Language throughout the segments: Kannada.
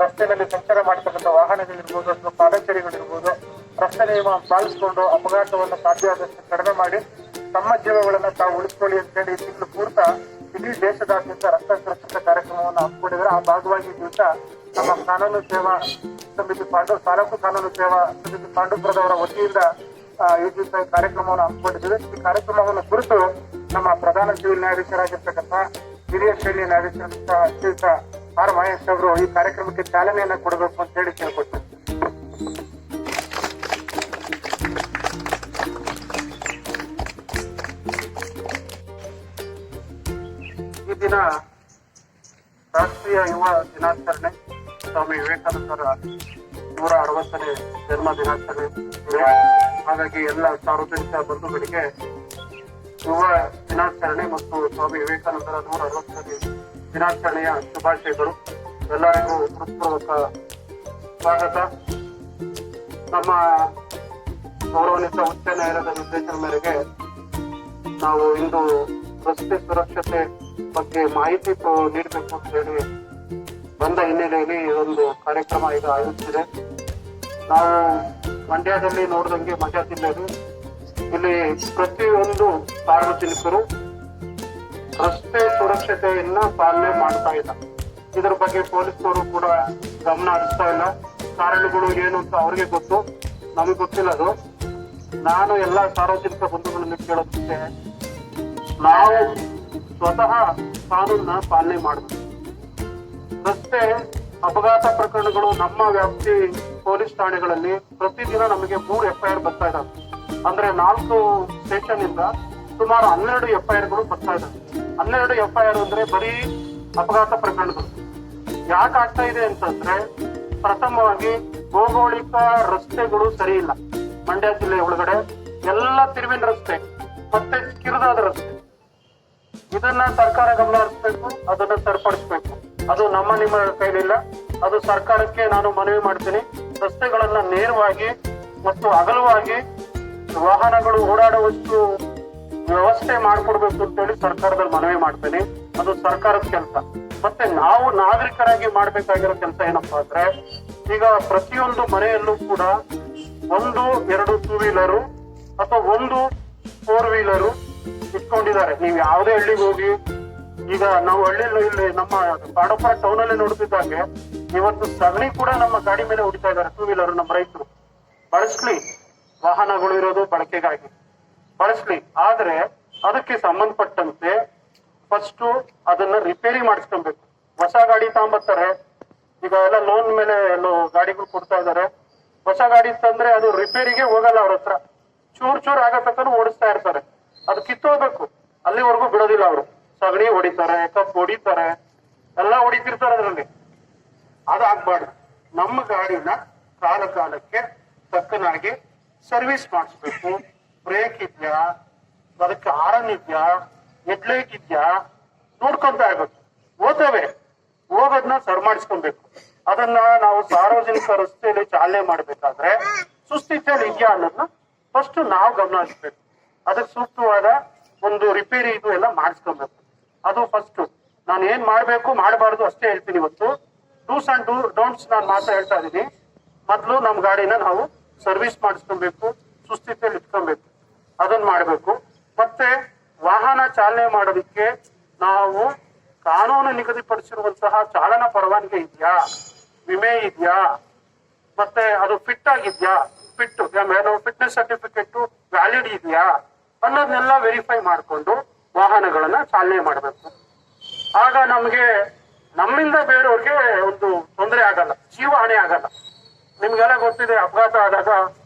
ರಸ್ತೆಯಲ್ಲಿ ಸಂಚಾರ ಮಾಡ್ತಕ್ಕಂಥ ವಾಹನಗಳಿರ್ಬೋದು ಅಥವಾ ಪಾದಚಾರಿಗಳಿರ್ಬೋದು ರಸ್ತೆ ನಿಯಮ ಪಾಲಿಸಿಕೊಂಡು ಅಪಘಾತವನ್ನು ಸಾಧ್ಯ ಆದಷ್ಟು ಕಡಿಮೆ ಮಾಡಿ ತಮ್ಮ ಜೀವಗಳನ್ನ ತಾವು ಉಳಿಸ್ಕೊಳ್ಳಿ ಅಂತ ಹೇಳಿ ತಿಂಗಳು ಪೂರ್ತ ಇಡೀ ದೇಶದಾದ್ಯಂತ ರಸ್ತೆ ಸುರಕ್ಷತಾ ಕಾರ್ಯಕ್ರಮವನ್ನು ಹಮ್ಮಿಕೊಂಡಿದ್ದಾರೆ. ಆ ಭಾಗವಾಗಿ ಈ ದಿವಸ ನಮ್ಮ ಕಾನೂನು ಸೇವಾ ಸಮಿತಿ ತಾಲೂಕು ಕಾನೂನು ಸೇವಾ ಸಮಿತಿ ಪಾಂಡುಪುರದವರ ವತಿಯಿಂದ ಈ ದಿವಸ ಕಾರ್ಯಕ್ರಮವನ್ನು ಹಮ್ಮಿಕೊಂಡಿದ್ದೇವೆ. ಈ ಕಾರ್ಯಕ್ರಮವನ್ನು ಕುರಿತು ನಮ್ಮ ಪ್ರಧಾನ ಸಿವಿಲ್ ನ್ಯಾಯಾಧೀಶರಾಗಿರ್ತಕ್ಕಂಥ ಹಿರಿಯ ಶ್ರೇಣಿಯ ನ್ಯಾಯಾಧೀಶರಾದಂಥ ಶ್ರೀಯುತ ಆರ್ ಮಹೇಶ್ ಅವರು ಈ ಕಾರ್ಯಕ್ರಮಕ್ಕೆ ಚಾಲನೆಯನ್ನ ಕೊಡಬೇಕು ಅಂತ ಹೇಳಿ ಕೇಳ್ಕೊಳ್ತಾರೆ. ಈ ದಿನ ರಾಷ್ಟ್ರೀಯ ಯುವ ದಿನಾಚರಣೆ, ಸ್ವಾಮಿ ವಿವೇಕಾನಂದರ 160ನೇ ಜನ್ಮ ದಿನಾಚರಣೆ ಇದೆ. ಹಾಗಾಗಿ ಎಲ್ಲ ಸಾರ್ವಜನಿಕ ಬಂಧುಗಳಿಗೆ ಯುವ ದಿನಾಚರಣೆ ಮತ್ತು ಸ್ವಾಮಿ ವಿವೇಕಾನಂದರ 160ನೇ ದಿನಾಚರಣೆಯ ಶುಭಾಶಯಗಳು. ಎಲ್ಲರಿಗೂ ಹೃತ್ಪೂರ್ವಕ ಸ್ವಾಗತ. ನಮ್ಮ ಗೌರವಾನ್ವಿತ ಉಚ್ಚ ನ್ಯಾಯಾಲಯದ ನಿರ್ದೇಶನ ಮೇರೆಗೆ ನಾವು ಇಂದು ರಸ್ತೆ ಸುರಕ್ಷತೆ ಬಗ್ಗೆ ಮಾಹಿತಿ ನೀಡಬೇಕು ಅಂತ ಹೇಳಿ ಬಂದ ಹಿನ್ನೆಲೆಯಲ್ಲಿ ಒಂದು ಕಾರ್ಯಕ್ರಮ ಈಗ ಆಯೋಜಿಸಿದೆ. ನಾವು ಮಂಡ್ಯದಲ್ಲಿ ನೋಡಿದಂಗೆ ಮಂಡ್ಯ ಜಿಲ್ಲೆಯಲ್ಲಿ ಇಲ್ಲಿ ಪ್ರತಿಯೊಂದು ಸಾರ್ವಜನಿಕರು ರಸ್ತೆ ಸುರಕ್ಷತೆಯನ್ನ ಪಾಲನೆ ಮಾಡ್ತಾ ಇಲ್ಲ. ಇದರ ಬಗ್ಗೆ ಪೊಲೀಸರು ಕೂಡ ಗಮನ ಹರಿಸ್ತಾ ಇಲ್ಲ. ಕಾರಣಗಳು ಏನು ಅಂತ ಅವ್ರಿಗೆ ಗೊತ್ತು, ನಮಗೆ ಗೊತ್ತಿಲ್ಲ. ಅದು ನಾನು ಎಲ್ಲ ಸಾರ್ವಜನಿಕ ಬಂಧುಗಳಲ್ಲಿ ಕೇಳೋದಕ್ಕೆ, ನಾವು ಸ್ವತಃ ಕಾನೂನನ್ನ ಪಾಲನೆ ಮಾಡಬೇಕು. ರಸ್ತೆ ಅಪಘಾತ ಪ್ರಕರಣಗಳು ನಮ್ಮ ವ್ಯಾಪ್ತಿ ಪೊಲೀಸ್ ಠಾಣೆಗಳಲ್ಲಿ ಪ್ರತಿದಿನ ನಮಗೆ 3 FIR ಬರ್ತಾ ಇದ್ದಾವೆ. ಅಂದ್ರೆ 4 ಸ್ಟೇಷನ್ ಇಂದ ಸುಮಾರು 12 FIR ಗಳು ಬರ್ತಾ ಇದ್ದಾವೆ. 12 FIR ಅಂದ್ರೆ ಬರೀ ಅಪಘಾತ ಪ್ರಕರಣಗಳು. ಯಾಕೆ ಆಗ್ತಾ ಇದೆ ಅಂತಂದ್ರೆ, ಪ್ರಥಮವಾಗಿ ಭೌಗೋಳಿಕ ರಸ್ತೆಗಳು ಸರಿ ಇಲ್ಲ. ಮಂಡ್ಯ ಜಿಲ್ಲೆ ಒಳಗಡೆ ಎಲ್ಲ ತಿರುವಿನ ರಸ್ತೆ ಮತ್ತೆ ಕಿರಿದಾದ ರಸ್ತೆ. ಇದನ್ನ ಸರ್ಕಾರ ಗಮನ ಹರಿಸಬೇಕು, ಅದನ್ನ ಸರಿಪಡಿಸಬೇಕು. ಅದು ನಮ್ಮ ನಿಮ್ಮ ಕೈಲಿಲ್ಲ. ಅದು ಸರ್ಕಾರಕ್ಕೆ ನಾನು ಮನವಿ ಮಾಡ್ತೀನಿ. ರಸ್ತೆಗಳನ್ನ ನೇರವಾಗಿ ಮತ್ತು ಅಗಲವಾಗಿ ವಾಹನಗಳು ಓಡಾಡುವಷ್ಟು ವ್ಯವಸ್ಥೆ ಮಾಡ್ಕೊಡ್ಬೇಕು ಅಂತ ಹೇಳಿ ಸರ್ಕಾರದಲ್ಲಿ ಮನವಿ ಮಾಡ್ತೇನೆ. ಅದು ಸರ್ಕಾರದ ಕೆಲಸ. ಮತ್ತೆ ನಾವು ನಾಗರಿಕರಾಗಿ ಮಾಡ್ಬೇಕಾಗಿರೋ ಕೆಲಸ ಏನಪ್ಪಾ ಅಂದ್ರೆ, ಈಗ ಪ್ರತಿಯೊಂದು ಮನೆಯಲ್ಲೂ ಕೂಡ 1-2 ಟೂ ವೀಲರು ಅಥವಾ 1 4 ವೀಲರು ಇಟ್ಕೊಂಡಿದ್ದಾರೆ. ನೀವು ಯಾವುದೇ ಹಳ್ಳಿಗೆ ಹೋಗಿ, ಈಗ ನಾವು ಹಳ್ಳಿಯಲ್ಲಿ ಇಲ್ಲಿ ನಮ್ಮ ಪಾಂಡುಪುರ ಟೌನ್ ಅಲ್ಲಿ ನೋಡ್ತಿದ್ದಂಗೆ ಇವತ್ತು ಸಗಣಿ ಕೂಡ ನಮ್ಮ ಗಾಡಿ ಮೇಲೆ ಹೊಡಿತಾ ಇದ್ದಾರೆ ಟೂ ವೀಲರ್. ನಮ್ಮ ರೈತರು ಬಳಸ್ಲಿ, ವಾಹನಗಳು ಇರೋದು ಬಳಕೆಗಾಗಿ ಬಳಸ್ಲಿ. ಆದ್ರೆ ಅದಕ್ಕೆ ಸಂಬಂಧಪಟ್ಟಂತೆ ಫಸ್ಟ್ ಅದನ್ನ ರಿಪೇರಿ ಮಾಡಿಸ್ಕೊಬೇಕು. ಹೊಸ ಗಾಡಿ ತಗೊಂಬರ್ತಾರೆ, ಈಗ ಎಲ್ಲ ಲೋನ್ ಮೇಲೆ ಗಾಡಿಗಳು ಕೊಡ್ತಾ ಇದ್ದಾರೆ. ಹೊಸ ಗಾಡಿ ತಂದ್ರೆ ಅದು ರಿಪೇರಿಗೆ ಹೋಗಲ್ಲ. ಅವ್ರ ಹತ್ರ ಚೂರ್ ಆಗತಕ್ಕೂ ಓಡಿಸ್ತಾ ಇರ್ತಾರೆ. ಅದು ಕಿತ್ತೋಗ್ಬೇಕು, ಅಲ್ಲಿವರೆಗೂ ಬಿಡೋದಿಲ್ಲ. ಅವರು ಸಗಣಿ ಹೊಡಿತಾರೆ, ಕಪ್ಪು ಹೊಡಿತಾರೆ, ಎಲ್ಲ ಹೊಡಿತಿರ್ತಾರೆ. ಅದರಲ್ಲಿ ಅದಾಗ್ಬಾರ್ದು. ನಮ್ಮ ಗಾಡಿನ ಕಾಲಕ್ಕೆ ತಕ್ಕನಾಗಿ ಸರ್ವಿಸ್ ಮಾಡಿಸ್ಬೇಕು. ಬ್ರೇಕ್ ಇದ್ಯಾ, ಅದಕ್ಕೆ ಹಾರನ್ ಇದ್ಯಾ, ಹೆಡ್ಲೈಟ್ ಇದ್ಯಾ ನೋಡ್ಕೊಂತ ಇರ್ಬೇಕು. ಹೋಗೋದನ್ನ ಸರಿ ಮಾಡಿಸ್ಕೊಬೇಕು. ಅದನ್ನ ನಾವು ಸಾರ್ವಜನಿಕ ರಸ್ತೆಯಲ್ಲಿ ಚಾಲನೆ ಮಾಡ್ಬೇಕಾದ್ರೆ ಸುಸ್ಥಿತಿಯಲ್ಲಿ ಇದೆಯಾ ಅನ್ನೋದನ್ನ ಫಸ್ಟ್ ನಾವು ಗಮನ ಹರಿಸ್ಬೇಕು. ಅದಕ್ಕೆ ಸೂಕ್ತವಾದ ಒಂದು ರಿಪೇರಿ ಇದು ಎಲ್ಲ ಮಾಡಿಸ್ಕೊಬೇಕು. ಅದು ಫಸ್ಟ್. ನಾನು ಏನ್ ಮಾಡ್ಬೇಕು ಮಾಡಬಾರ್ದು ಅಷ್ಟೇ ಹೇಳ್ತೀನಿ. ಇವತ್ತು ಡೂಸ್ ಅಂಡ್ ಡೋಂಟ್ಸ್ ನಾನು ಮಾತ್ರ ಹೇಳ್ತಾ ಇದೀನಿ. ಮೊದ್ಲು ನಮ್ ಗಾಡಿನ ನಾವು ಸರ್ವಿಸ್ ಮಾಡಿಸ್ಕೊಬೇಕು, ಸುಸ್ಥಿತಿಯಲ್ಲಿ ಇಟ್ಕೊಬೇಕು. ಅದನ್ನ ಮಾಡ್ಬೇಕು. ಮತ್ತೆ ವಾಹನ ಚಾಲನೆ ಮಾಡೋದಕ್ಕೆ ನಾವು ಕಾನೂನು ನಿಗದಿಪಡಿಸಿರುವಂತಹ ಚಾಲನಾ ಪರವಾನಗಿ ಇದೆಯಾ, ವಿಮೆ ಇದೆಯಾ, ಮತ್ತೆ ಅದು ಫಿಟ್ ಆಗಿದ್ಯಾ, ಫಿಟ್ನೆಸ್ ಸರ್ಟಿಫಿಕೇಟ್ ವ್ಯಾಲಿಡ್ ಇದೆಯಾ ಅನ್ನೋದನ್ನೆಲ್ಲ ವೆರಿಫೈ ಮಾಡಿಕೊಂಡು ವಾಹನಗಳನ್ನ ಚಾಲನೆ ಮಾಡಬೇಕು. ಆಗ ನಮ್ಮಿಂದ ಬೇರೆಯವ್ರಿಗೆ ಒಂದು ತೊಂದರೆ ಆಗಲ್ಲ, ಜೀವ ಹಾನಿ ಆಗಲ್ಲ. ನಿಮ್ಗೆಲ್ಲ ಗೊತ್ತಿದೆ, ಅಪಘಾತ ಆದಾಗ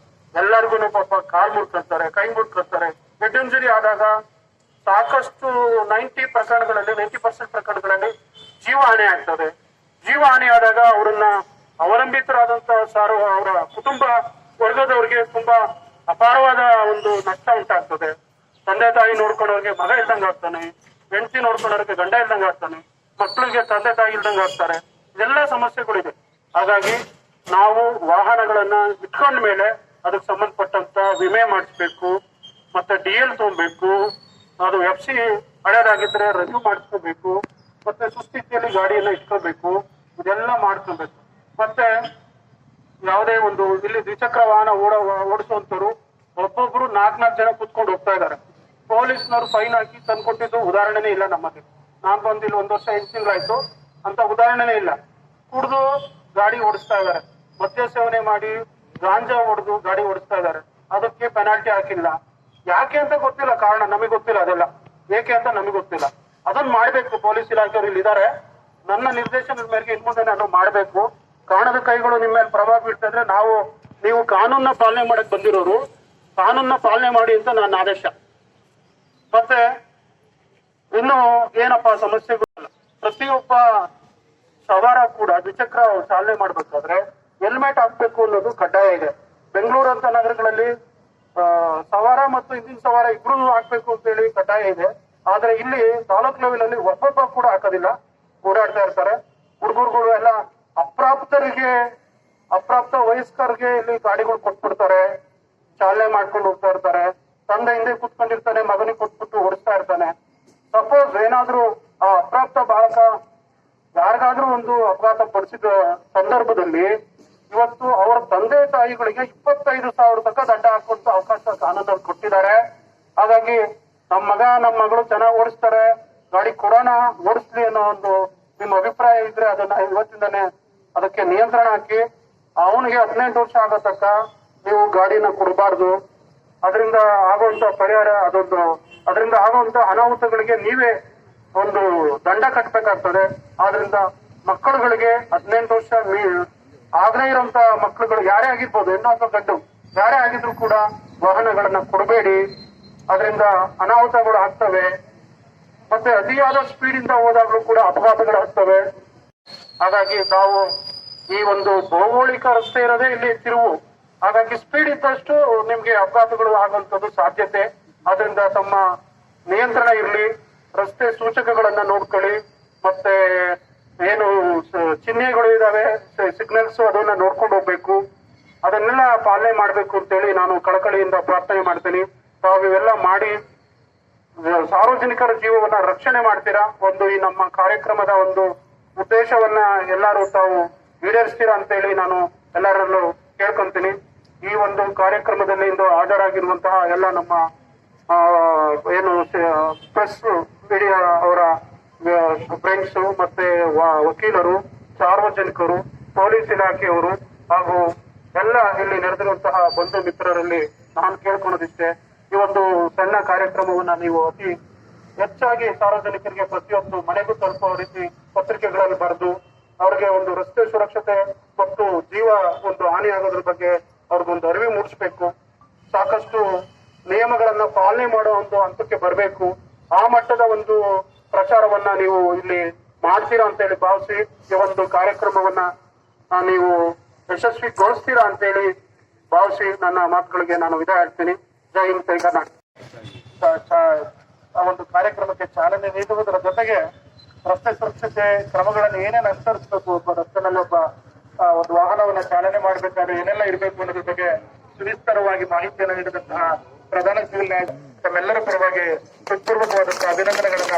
ಎಲ್ಲರಿಗೂ ಪಾಪ ಕಾಲ್ ಮುಡ್ಕೊಳ್ತಾರೆ, ಕೈ ಮುಡ್ಕೊಳ್ತಾರೆ. ಹೆಡ್ ಇಂಜುರಿ ಆದಾಗ ಸಾಕಷ್ಟು 90% ಪ್ರಕರಣಗಳಲ್ಲಿ ಜೀವ ಹಾನಿ ಆಗ್ತದೆ. ಜೀವ ಹಾನಿ ಆದಾಗ ಅವರನ್ನ ಅವಲಂಬಿತರಾದಂತ ಅವರ ಕುಟುಂಬ ವರ್ಗದವ್ರಿಗೆ ತುಂಬಾ ಅಪಾರವಾದ ಒಂದು ನಷ್ಟ ಉಂಟಾಗ್ತದೆ. ತಂದೆ ತಾಯಿ ನೋಡ್ಕೊಳ್ಳೋರಿಗೆ ಮಗ ಇಲ್ದಂಗ ಆಗ್ತಾನೆ, ಹೆಂಡತಿ ನೋಡ್ಕೊಳ್ಳೋರಿಗೆ ಗಂಡ ಇಲ್ದಂಗ ಆಗ್ತಾನೆ, ಮಕ್ಕಳಿಗೆ ತಂದೆ ತಾಯಿ ಇಲ್ದಂಗ ಆಗ್ತಾರೆ. ಇದೆಲ್ಲ ಸಮಸ್ಯೆಗಳಿದೆ. ಹಾಗಾಗಿ ನಾವು ವಾಹನಗಳನ್ನ ಇಟ್ಕೊಂಡ ಮೇಲೆ ಅದಕ್ಕೆ ಸಂಬಂಧಪಟ್ಟಂತ ವಿಮೆ ಮಾಡಿಸ್ಬೇಕು, ಮತ್ತೆ DL ತಗೊಬೇಕು, ಅದು FC ಹಳೇದಾಗಿದ್ರೆ ರಿನ್ಯೂ ಮಾಡಿಸ್ಕೋಬೇಕು, ಮತ್ತೆ ಸುಸ್ಥಿತಿಯಲ್ಲಿ ಗಾಡಿಯನ್ನ ಇಟ್ಕೋಬೇಕು. ಇದೆಲ್ಲ ಮಾಡ್ಕೊಬೇಕು. ಮತ್ತೆ ಯಾವುದೇ ಒಂದು ಇಲ್ಲಿ ದ್ವಿಚಕ್ರ ವಾಹನ ಓಡಿಸುವಂತರು ಒಬ್ಬೊಬ್ರು 4 ಜನ ಕುತ್ಕೊಂಡು ಹೋಗ್ತಾ ಇದ್ದಾರೆ. ಪೊಲೀಸ್ನವರು ಫೈನ್ ಹಾಕಿ ತಂದ್ಕೊಟ್ಟಿದ್ದು ಉದಾಹರಣೆನೇ ಇಲ್ಲ ನಮಗೆ. ನಾನ್ ಬಂದು ಇಲ್ಲಿ 1 ವರ್ಷ 8 ತಿಂಗಳಾಯ್ತು, ಅಂತ ಉದಾಹರಣೆನೇ ಇಲ್ಲ. ಕುಡಿದು ಗಾಡಿ ಓಡಿಸ್ತಾ ಇದ್ದಾರೆ, ಮದ್ಯ ಸೇವನೆ ಮಾಡಿ ಗಾಂಜಾ ಹೊಡೆದು ಗಾಡಿ ಓಡಿಸ್ತಾ ಇದ್ದಾರೆ. ಅದಕ್ಕೆ ಪೆನಾಲ್ಟಿ ಹಾಕಿಲ್ಲ. ಯಾಕೆ ಅಂತ ಗೊತ್ತಿಲ್ಲ, ಕಾರಣ ನಮಗೆ ಗೊತ್ತಿಲ್ಲ. ಅದೆಲ್ಲ ಏಕೆ ಅಂತ ನಮಗೆ ಗೊತ್ತಿಲ್ಲ. ಅದನ್ನ ಮಾಡ್ಬೇಕು. ಪೊಲೀಸ್ ಇಲಾಖೆಯವರು ಇಲ್ಲಿ ಇದ್ದಾರೆ. ನನ್ನ ನಿರ್ದೇಶನದ ಮೇರೆಗೆ ಇನ್ ಮುಂದೆ ನಾನು ಮಾಡ್ಬೇಕು. ಕಾಣದ ಕೈಗಳು ನಿಮ್ಮ ಮೇಲೆ ಪ್ರಭಾವ ಬೀಳ್ತಾ ಇದ್ರೆ ನೀವು ಕಾನೂನನ್ನ ಪಾಲನೆ ಮಾಡಕ್ ಬಂದಿರೋರು, ಕಾನೂನನ್ನ ಪಾಲನೆ ಮಾಡಿ ಅಂತ ನನ್ನ ಆದೇಶ. ಮತ್ತೆ ಇನ್ನು ಏನಪ್ಪ ಸಮಸ್ಯೆಗಳು, ಪ್ರತಿಯೊಬ್ಬ ಸವಾರ ಕೂಡ ದ್ವಿಚಕ್ರ ಚಾಲನೆ ಮಾಡ್ಬೇಕಾದ್ರೆ ಹೆಲ್ಮೆಟ್ ಹಾಕ್ಬೇಕು ಅನ್ನೋದು ಕಡ್ಡಾಯ ಇದೆ. ಬೆಂಗಳೂರು ಅಂತ ನಗರಗಳಲ್ಲಿ ಸವಾರ ಮತ್ತು ಹಿಂದಿನ ಸವಾರ ಇಬ್ರು ಹಾಕ್ಬೇಕು ಅಂತ ಹೇಳಿ ಕಡ್ಡಾಯ ಇದೆ. ಆದ್ರೆ ಇಲ್ಲಿ ತಾಲೂಕ್ ಲೆವೆಲ್ ಅಲ್ಲಿ ಒಬ್ಬೊಬ್ಬ ಕೂಡ ಹಾಕೋದಿಲ್ಲ, ಓಡಾಡ್ತಾ ಇರ್ತಾರೆ. ಹುಡುಗರುಗಳು ಎಲ್ಲ ಅಪ್ರಾಪ್ತ ವಯಸ್ಕರಿಗೆ ಇಲ್ಲಿ ಗಾಡಿಗಳು ಕೊಟ್ಬಿಡ್ತಾರೆ, ಚಾಲನೆ ಮಾಡ್ಕೊಂಡು ಹೋಗ್ತಾ ಇರ್ತಾರೆ. ತಂದೆ ಹಿಂದೆ ಕುತ್ಕೊಂಡಿರ್ತಾನೆ, ಮಗನಿಗೆ ಕೊಟ್ಬಿಟ್ಟು ಓಡಿಸ್ತಾ ಇರ್ತಾನೆ. ಸಪೋಸ್ ಏನಾದ್ರೂ ಆ ಅಪ್ರಾಪ್ತ ಬಾಲಕ ಯಾರಿಗಾದ್ರೂ ಒಂದು ಅಪಘಾತ ಪಡಿಸಿದ ಸಂದರ್ಭದಲ್ಲಿ ಇವತ್ತು ಅವರ ತಂದೆ ತಾಯಿಗಳಿಗೆ 25,000 ತನಕ ದಂಡ ಹಾಕುವಂತ ಅವಕಾಶ ಕಾನೂನಲ್ಲಿ ಕೊಟ್ಟಿದ್ದಾರೆ. ಹಾಗಾಗಿ ನಮ್ಮ ಮಗ ನಮ್ಮ ಮಗಳು ಚೆನ್ನಾಗಿ ಓಡಿಸ್ತಾರೆ, ಗಾಡಿ ಕೊಡೋಣ, ಓಡಿಸ್ಲಿ ಅನ್ನೋ ಒಂದು ನಿಮ್ಮ ಅಭಿಪ್ರಾಯ ಇದ್ರೆ ಅದನ್ನ ಇವತ್ತಿಂದಾನೆ ಅದಕ್ಕೆ ನಿಯಂತ್ರಣ ಹಾಕಿ ಅವನಿಗೆ 18 ವರ್ಷ ಆಗೋ ತನಕ ನೀವು ಗಾಡಿನ ಕೊಡಬಾರ್ದು. ಅದರಿಂದ ಆಗುವಂತ ಪರಿಹಾರ ಅದರಿಂದ ಆಗುವಂತ ಅನಾಹುತಗಳಿಗೆ ನೀವೇ ಒಂದು ದಂಡ ಕಟ್ಟಬೇಕಾಗ್ತದೆ. ಆದ್ರಿಂದ ಮಕ್ಕಳುಗಳಿಗೆ 18 ವರ್ಷ ಆಗದೇ ಇರುವಂತ ಮಕ್ಕಳುಗಳು ಯಾರೇ ಆಗಿರ್ಬೋದು, ಹೆಣ್ಣು ಅಥವಾ ಗಂಡು ಯಾರೇ ಆಗಿದ್ರು ಕೂಡ ವಾಹನಗಳನ್ನ ಕೊಡಬೇಡಿ. ಅದರಿಂದ ಅನಾಹುತಗಳು ಆಗ್ತವೆ. ಮತ್ತೆ ಅತಿಯಾದ ಸ್ಪೀಡ್ ಇಂದ ಹೋದಾಗ್ಲೂ ಕೂಡ ಅಪಘಾತಗಳು ಆಗ್ತವೆ. ಹಾಗಾಗಿ ನಾವು ಈ ಒಂದು ಭೌಗೋಳಿಕ ರಸ್ತೆ ಇರೋದೇ ಇಲ್ಲಿ ತಿರುವು. ಹಾಗಾಗಿ ಸ್ಪೀಡ್ ಇದ್ದಷ್ಟು ನಿಮ್ಗೆ ಅಪಘಾತಗಳು ಆಗುವಂತದ್ದು ಸಾಧ್ಯತೆ. ಅದರಿಂದ ತಮ್ಮ ನಿಯಂತ್ರಣ ಇರಲಿ, ರಸ್ತೆ ಸೂಚಕಗಳನ್ನ ನೋಡ್ಕೊಳ್ಳಿ, ಮತ್ತೆ ಏನು ಚಿಹ್ನೆಗಳು ಇದಾವೆ, ಸಿಗ್ನಲ್ಸ್, ಅದನ್ನ ನೋಡ್ಕೊಂಡು ಹೋಗ್ಬೇಕು. ಅದನ್ನೆಲ್ಲ ಪಾಲನೆ ಮಾಡ್ಬೇಕು ಅಂತೇಳಿ ನಾನು ಕಳಕಳಿಯಿಂದ ಪ್ರಾರ್ಥನೆ ಮಾಡ್ತೀನಿ. ತಾವು ಇವೆಲ್ಲ ಮಾಡಿ ಸಾರ್ವಜನಿಕರ ಜೀವವನ್ನ ರಕ್ಷಣೆ ಮಾಡ್ತೀರಾ. ಈ ನಮ್ಮ ಕಾರ್ಯಕ್ರಮದ ಒಂದು ಉದ್ದೇಶವನ್ನ ಎಲ್ಲರೂ ತಾವು ಈಡೇರಿಸ್ತೀರಾ ಅಂತೇಳಿ ನಾನು ಎಲ್ಲರಲ್ಲೂ ಕೇಳ್ಕೊಂತೀನಿ. ಈ ಒಂದು ಕಾರ್ಯಕ್ರಮದಲ್ಲಿ ಇಂದು ಹಾಜರಾಗಿರುವಂತಹ ಎಲ್ಲ ನಮ್ಮ ಏನು ಪ್ರೆಸ್ ಮೀಡಿಯಾ ಅವರ ಫ್ರೆಂಡ್ಸ್, ಮತ್ತೆ ವಕೀಲರು, ಸಾರ್ವಜನಿಕರು, ಪೊಲೀಸ್ ಇಲಾಖೆಯವರು ಹಾಗೂ ಎಲ್ಲ ಇಲ್ಲಿ ನೆರೆದಿರುವಂತಹ ಬಂಧು ಮಿತ್ರರಲ್ಲಿ ನಾನು ಕೇಳ್ಕೊಳ್ಳೋದಿಷ್ಟೇ, ಈ ಒಂದು ಸಣ್ಣ ಕಾರ್ಯಕ್ರಮವನ್ನ ನೀವು ಅತಿ ಹೆಚ್ಚಾಗಿ ಸಾರ್ವಜನಿಕರಿಗೆ ಪ್ರತಿಯೊಂದು ಮನೆಗೂ ತಲುಪುವ ರೀತಿ ಪತ್ರಿಕೆಗಳಲ್ಲಿ ಬರೆದು ಅವ್ರಿಗೆ ಒಂದು ರಸ್ತೆ ಸುರಕ್ಷತೆ ಮತ್ತು ಜೀವ ಒಂದು ಹಾನಿ ಆಗೋದ್ರ ಬಗ್ಗೆ ಅವ್ರಿಗೊಂದು ಅರಿವು ಮೂಡಿಸ್ಬೇಕು. ಸಾಕಷ್ಟು ನಿಯಮಗಳನ್ನ ಪಾಲನೆ ಮಾಡೋ ಒಂದು ಹಂತಕ್ಕೆ ಬರಬೇಕು. ಆ ಮಟ್ಟದ ಒಂದು ಪ್ರಚಾರವನ್ನ ನೀವು ಇಲ್ಲಿ ಮಾಡ್ತೀರಾ ಅಂತ ಹೇಳಿ ಭಾವಿಸಿ ಈ ಒಂದು ಕಾರ್ಯಕ್ರಮವನ್ನ ನೀವು ಯಶಸ್ವಿಗೊಳಿಸ್ತೀರಾ ಅಂತ ಹೇಳಿ ಭಾವಿಸಿ ನನ್ನ ಮಾತುಗಳಿಗೆ ನಾನು ವಿದಾಯ ಹೇಳ್ತೀನಿ. ಜೈ ಹಿಂದ್, ಜೈ ಕರ್ನಾಟಕ. ಆ ಒಂದು ಕಾರ್ಯಕ್ರಮಕ್ಕೆ ಚಾಲನೆ ನೀಡುವುದರ ಜೊತೆಗೆ ರಸ್ತೆ ಸುರಕ್ಷತೆ ಕ್ರಮಗಳನ್ನು ಏನೇನು ಅನುಸರಿಸಬೇಕು, ಒಬ್ಬ ರಸ್ತೆನಲ್ಲಿ ಒಂದು ವಾಹನವನ್ನ ಚಾಲನೆ ಮಾಡಬೇಕಾದ್ರೆ ಏನೆಲ್ಲ ಇರಬೇಕು ಅನ್ನೋದ್ರ ಬಗ್ಗೆ ಸುವಿಸ್ತರವಾಗಿ ಮಾಹಿತಿಯನ್ನು ನೀಡಿದಂತಹ ಪ್ರಧಾನ ಸಿವಿಲ್ ನ್ಯಾಯ ತಮ್ಮೆಲ್ಲರ ಪರವಾಗಿ ಹೃತ್ಪೂರ್ವಕವಾದಂತಹ ಅಭಿನಂದನೆಗಳನ್ನು